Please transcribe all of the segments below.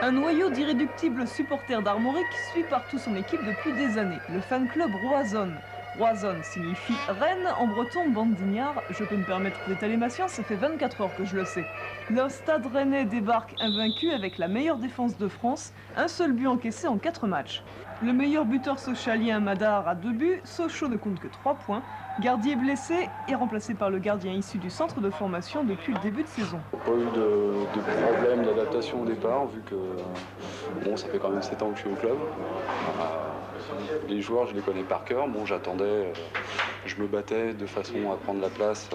Un noyau d'irréductibles supporters d'Armorique suit partout son équipe depuis des années. Le fan club Roazhon. Roazhon signifie Rennes en breton bandignard. Je peux me permettre d'étaler ma science, ça fait 24 heures que je le sais. Le stade rennais débarque invaincu avec la meilleure défense de France, un seul but encaissé en 4 matchs. Le meilleur buteur socialien Madar a 2 buts, Sochaux ne compte que 3 points. Gardier blessé est remplacé par le gardien issu du centre de formation depuis le début de saison. Pas eu de problème d'adaptation au départ, vu que bon, ça fait quand même 7 ans que je suis au club. Les joueurs, je les connais par cœur. Bon, j'attendais, je me battais de façon à prendre la place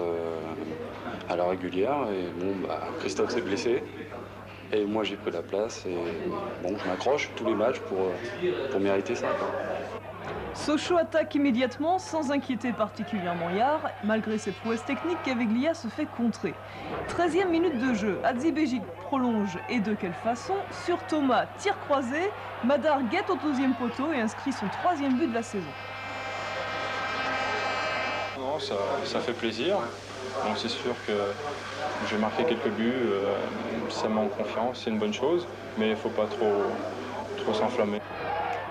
à la régulière. Et bon, Christophe s'est blessé. Et moi, j'ai pris la place. Et bon, je m'accroche tous les matchs pour mériter ça, quoi. Sochaux attaque immédiatement sans inquiéter particulièrement Yar. Malgré ses prouesses techniques, Caveglia se fait contrer. 13e minute de jeu, Hadzibejic prolonge et de quelle façon? Sur Thomas, tir croisé, Madar guette au 12e poteau et inscrit son 3e but de la saison. Non, ça fait plaisir. Donc c'est sûr que j'ai marqué quelques buts, ça met en confiance, c'est une bonne chose, mais il ne faut pas trop s'enflammer.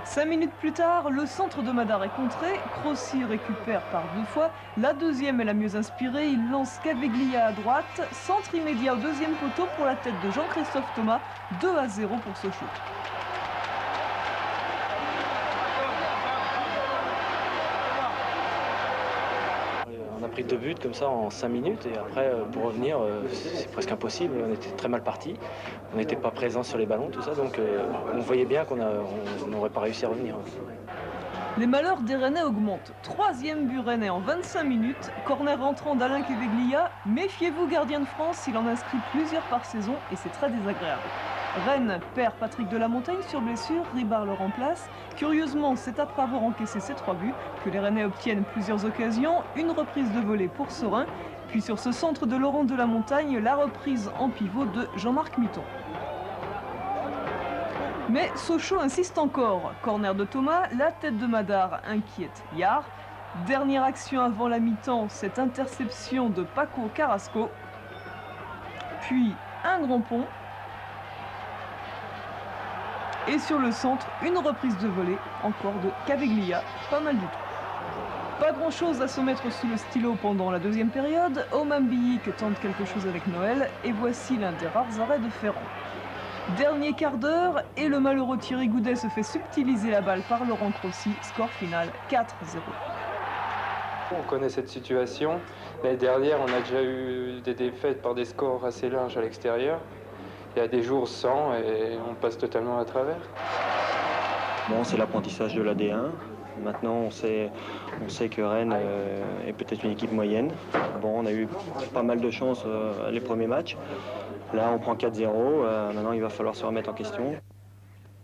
5 minutes plus tard, le centre de Madar est contré, Crossi récupère par 2 fois, la deuxième est la mieux inspirée, il lance Caveglia à droite, centre immédiat au 2e poteau pour la tête de Jean-Christophe Thomas, 2-0 pour Sochaux. On a pris 2 buts comme ça en 5 minutes et après pour revenir c'est presque impossible, on était très mal partis, on n'était pas présents sur les ballons, tout ça, donc on voyait bien qu'on n'aurait pas réussi à revenir. Les malheurs des Rennais augmentent. 3e but rennais en 25 minutes, corner rentrant d'Alain Caveglia. Méfiez-vous gardien de France, il en inscrit plusieurs par saison et c'est très désagréable. Rennes perd Patrick de la Montagne sur blessure, Ribard le remplace. Curieusement, c'est après avoir encaissé ses 3 buts que les Rennais obtiennent plusieurs occasions, une reprise de volée pour Serein, puis sur ce centre de Laurent de la Montagne, la reprise en pivot de Jean-Marc Mitton. Mais Sochaux insiste encore. Corner de Thomas, la tête de Madar inquiète Yar. Dernière action avant la mi-temps, cette interception de Paco Carrasco. Puis un grand pont. Et sur le centre, une reprise de volée, encore de Caveglia, pas mal du tout. Pas grand chose à se mettre sous le stylo pendant la 2e période, Oman Biyik tente quelque chose avec Noël, et voici l'un des rares arrêts de Ferrand. Dernier quart d'heure, et le malheureux Thierry Goudet se fait subtiliser la balle par Laurent Crossi, score final 4-0. On connaît cette situation, l'année dernière on a déjà eu des défaites par des scores assez larges à l'extérieur. Il y a des jours sans et on passe totalement à travers. Bon, c'est l'apprentissage de la D1. Maintenant, on sait que Rennes est peut-être une équipe moyenne. Bon, on a eu pas mal de chance les premiers matchs. Là, on prend 4-0. Maintenant, il va falloir se remettre en question.